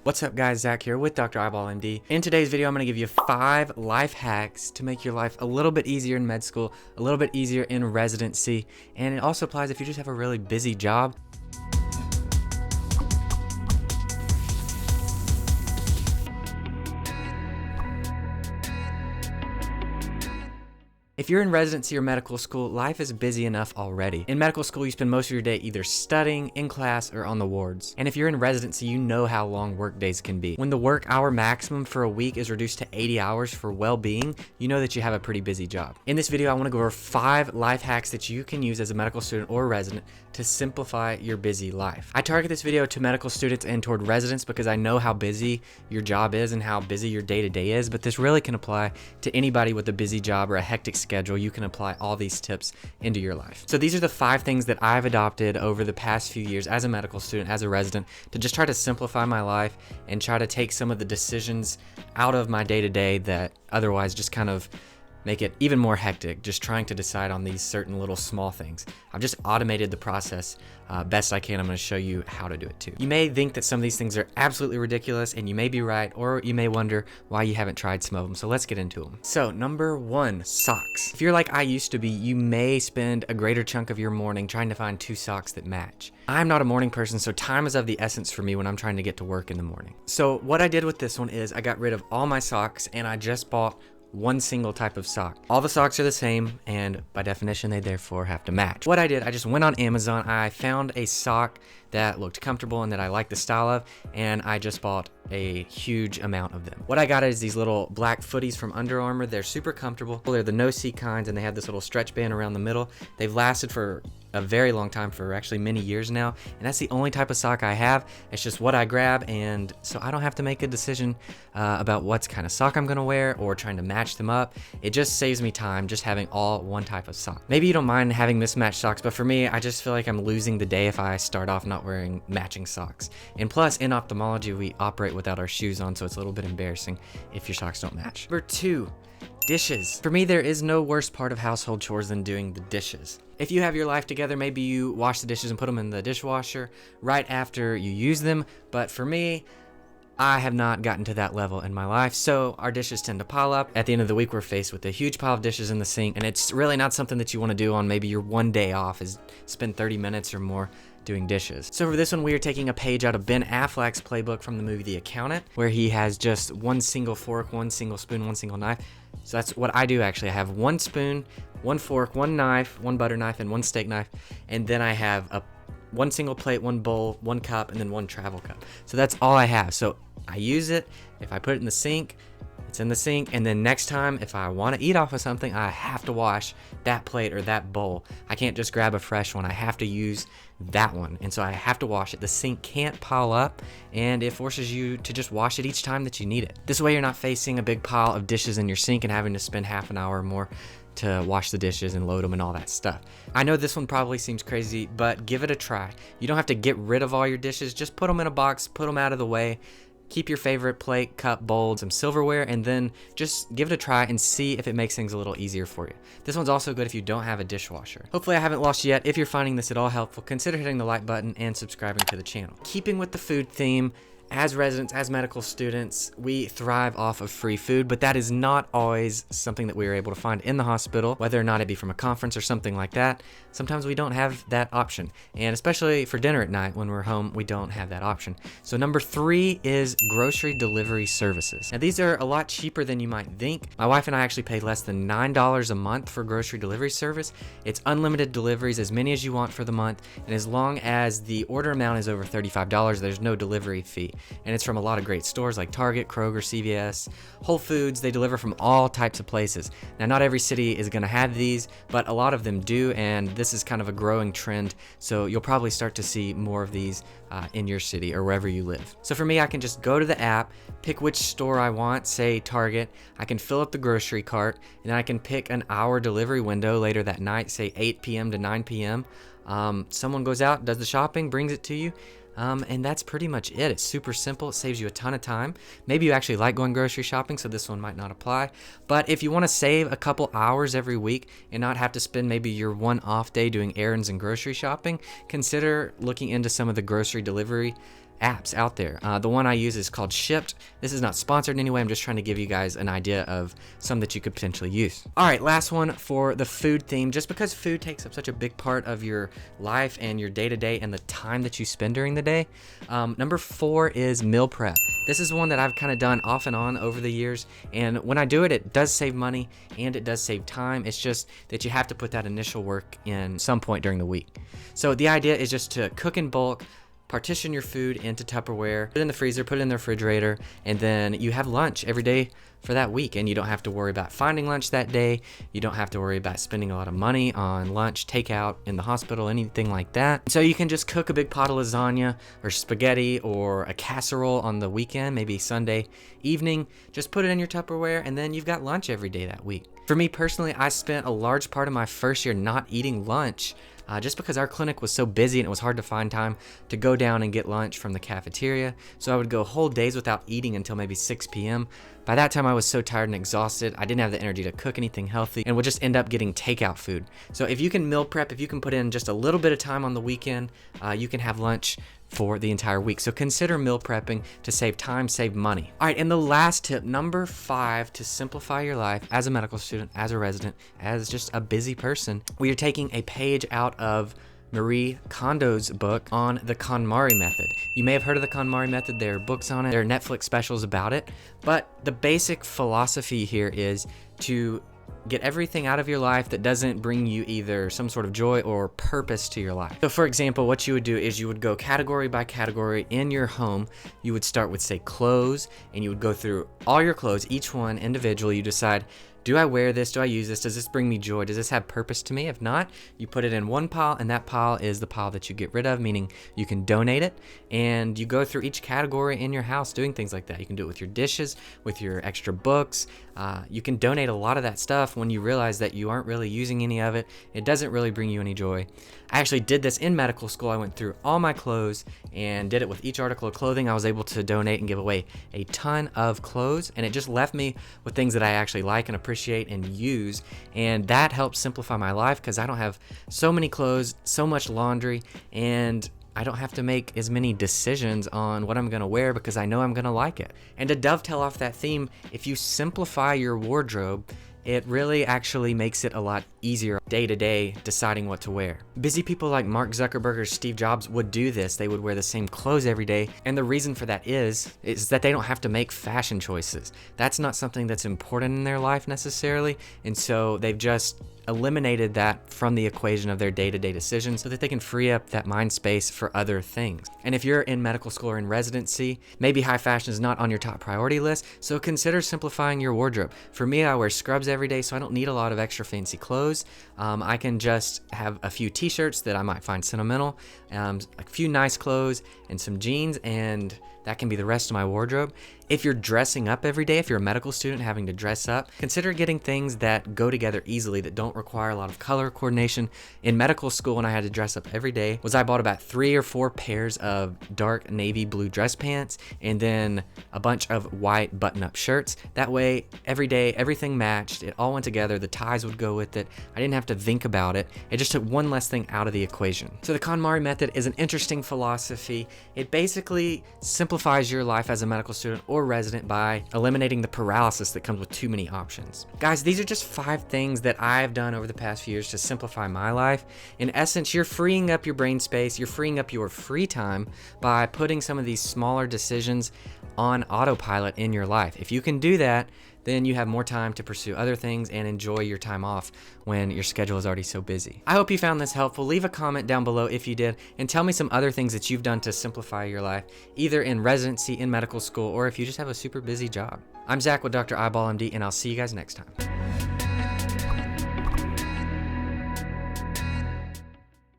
What's up guys, Zach here with Dr. Eyeball MD. In today's video, I'm going to give you 5 life hacks to make your life a little bit easier in med school, a little bit easier in residency, and it also applies if you just have a really busy job. If you're in residency or medical school, life is busy enough already. In medical school, you spend most of your day either studying, in class, or on the wards. And if you're in residency, you know how long work days can be. When the work hour maximum for a week is reduced to 80 hours for well-being, you know that you have a pretty busy job. In this video, I want to go over 5 life hacks that you can use as a medical student or resident to simplify your busy life. I target this video to medical students and toward residents because I know how busy your job is and how busy your day-to-day is, but this really can apply to anybody with a busy job or a hectic schedule. You can apply all these tips into your life. So these are the 5 things that I've adopted over the past few years as a medical student, as a resident, to just try to simplify my life and try to take some of the decisions out of my day-to-day that otherwise just kind of make it even more hectic, just trying to decide on these certain little small things. I've just automated the process best I can. I'm going to show you how to do it too. You may think that some of these things are absolutely ridiculous, and you may be right, or you may wonder why you haven't tried some of them. So let's get into them. So number 1, socks. If you're like I used to be, you may spend a greater chunk of your morning trying to find 2 socks that match. I'm not a morning person, so time is of the essence for me when I'm trying to get to work in the morning. So what I did with this one is I got rid of all my socks and I just bought one single type of sock. All the socks are the same, and by definition, they therefore have to match. What I did, I just went on Amazon, I found a sock that looked comfortable and that I liked the style of, and I just bought a huge amount of them. What I got is these little black footies from Under Armour. They're super comfortable. They're the no-seat kinds, and they have this little stretch band around the middle. They've lasted for a very long time, for actually many years now, and that's the only type of sock I have. It's just what I grab, and so I don't have to make a decision about what kind of sock I'm gonna wear or trying to match them up. It just saves me time just having all one type of sock. Maybe you don't mind having mismatched socks, but for me, I just feel like I'm losing the day if I start off not wearing matching socks. And plus, in ophthalmology, we operate without our shoes on, so it's a little bit embarrassing if your socks don't match. Number 2, dishes. For me, there is no worse part of household chores than doing the dishes. If you have your life together, maybe you wash the dishes and put them in the dishwasher right after you use them, but for me, I have not gotten to that level in my life, so our dishes tend to pile up. At the end of the week, we're faced with a huge pile of dishes in the sink, and it's really not something that you want to do on maybe your one day off, is spend 30 minutes or more doing dishes. So for this one, we are taking a page out of Ben Affleck's playbook from the movie The Accountant, where he has just one single fork, one single spoon, one single knife. So that's what I do actually. I have one spoon, one fork, one knife, one butter knife, and one steak knife, and then I have one single plate, one bowl, one cup, and then one travel cup. So that's all I have. So I use it. If I put it in the sink, it's in the sink, and then next time if I want to eat off of something, I have to wash that plate or that bowl. I can't just grab a fresh one. I have to use that one, and so I have to wash it. The sink can't pile up, and it forces you to just wash it each time that you need it. This way you're not facing a big pile of dishes in your sink and having to spend half an hour or more to wash the dishes and load them and all that stuff. I know this one probably seems crazy, but give it a try. You don't have to get rid of all your dishes. Just put them in a box, put them out of the way. Keep your favorite plate, cup, bowl, some silverware, and then just give it a try and see if it makes things a little easier for you. This one's also good if you don't have a dishwasher. Hopefully I haven't lost you yet. If you're finding this at all helpful, consider hitting the like button and subscribing to the channel. Keeping with the food theme, as residents, as medical students, we thrive off of free food, but that is not always something that we are able to find in the hospital, whether or not it be from a conference or something like that. Sometimes we don't have that option, and especially for dinner at night when we're home, we don't have that option. So number 3 is grocery delivery services. Now these are a lot cheaper than you might think. My wife and I actually pay less than $9 a month for grocery delivery service. It's unlimited deliveries, as many as you want for the month, and as long as the order amount is over $35, there's no delivery fee. And it's from a lot of great stores like Target, Kroger, CVS, Whole Foods. They deliver from all types of places. Now, not every city is going to have these, but a lot of them do, and this is kind of a growing trend, so you'll probably start to see more of these in your city or wherever you live. So for me, I can just go to the app, pick which store I want, say Target. I can fill up the grocery cart, and then I can pick an hour delivery window later that night, say 8 p.m. to 9 p.m. Someone goes out, does the shopping, brings it to you. And that's pretty much it. It's super simple. It saves you a ton of time. Maybe you actually like going grocery shopping, so this one might not apply. But if you want to save a couple hours every week and not have to spend maybe your one off day doing errands and grocery shopping, consider looking into some of the grocery delivery apps out there. The one I use is called Shipped. This is not sponsored in any way. I'm just trying to give you guys an idea of some that you could potentially use. All right, last one for the food theme. Just because food takes up such a big part of your life and your day-to-day and the time that you spend during the day, number 4 is meal prep. This is one that I've kind of done off and on over the years, and when I do it, it does save money and it does save time. It's just that you have to put that initial work in some point during the week. So the idea is just to cook in bulk, partition your food into Tupperware, put it in the freezer, put it in the refrigerator, and then you have lunch every day for that week, and you don't have to worry about finding lunch that day. You don't have to worry about spending a lot of money on lunch, takeout in the hospital, anything like that. So you can just cook a big pot of lasagna or spaghetti or a casserole on the weekend, maybe Sunday evening. Just put it in your Tupperware, and then you've got lunch every day that week. For me personally, I spent a large part of my first year not eating lunch just because our clinic was so busy and it was hard to find time to go down and get lunch from the cafeteria. So I would go whole days without eating until maybe 6 p.m. By that time, I was so tired and exhausted, I didn't have the energy to cook anything healthy and would just end up getting takeout food. So if you can meal prep, if you can put in just a little bit of time on the weekend, you can have lunch for the entire week. So consider meal prepping to save time, save money. All right, and the last tip, number 5, to simplify your life as a medical student, as a resident, as just a busy person, we are taking a page out of Marie Kondo's book on the KonMari method. You may have heard of the KonMari method. There are books on it. There are Netflix specials about it. But the basic philosophy here is to get everything out of your life that doesn't bring you either some sort of joy or purpose to your life. So for example, what you would do is you would go category by category in your home. You would start with, say, clothes, and you would go through all your clothes, each one individually. You decide, do I wear this? Do I use this? Does this bring me joy? Does this have purpose to me? If not, you put it in one pile, and that pile is the pile that you get rid of, meaning you can donate it. And you go through each category in your house doing things like that. You can do it with your dishes, with your extra books. You can donate a lot of that stuff when you realize that you aren't really using any of it. It doesn't really bring you any joy. I actually did this in medical school. I went through all my clothes and did it with each article of clothing. I was able to donate and give away a ton of clothes, and it just left me with things that I actually like and appreciate and use, and that helps simplify my life because I don't have so many clothes, so much laundry, and I don't have to make as many decisions on what I'm going to wear because I know I'm going to like it. And to dovetail off that theme, if you simplify your wardrobe, it really actually makes it a lot easier day to day deciding what to wear. Busy people like Mark Zuckerberg or Steve Jobs would do this. They would wear the same clothes every day. And the reason for that is that they don't have to make fashion choices. That's not something that's important in their life necessarily. And so they've just eliminated that from the equation of their day-to-day decisions so that they can free up that mind space for other things. And if you're in medical school or in residency, maybe high fashion is not on your top priority list, so consider simplifying your wardrobe. For me, I wear scrubs every day, so I don't need a lot of extra fancy clothes. I can just have a few t-shirts that I might find sentimental, a few nice clothes, and some jeans, and that can be the rest of my wardrobe. If you're dressing up every day, if you're a medical student having to dress up, consider getting things that go together easily, that don't require a lot of color coordination. In medical school, when I had to dress up every day, I bought about 3 or 4 pairs of dark navy blue dress pants and then a bunch of white button-up shirts. That way, every day, everything matched. It all went together. The ties would go with it. I didn't have to think about it. It just took one less thing out of the equation. So the KonMari method is an interesting philosophy. It basically simplifies your life as a medical student or resident by eliminating the paralysis that comes with too many options. Guys, these are just 5 things that I've done over the past few years to simplify my life. In essence, you're freeing up your brain space, you're freeing up your free time by putting some of these smaller decisions on autopilot in your life. If you can do that, then you have more time to pursue other things and enjoy your time off when your schedule is already so busy. I hope you found this helpful. Leave a comment down below if you did, and tell me some other things that you've done to simplify your life, either in residency, in medical school, or if you just have a super busy job. I'm Zach with Dr. Eyeball MD, and I'll see you guys next time.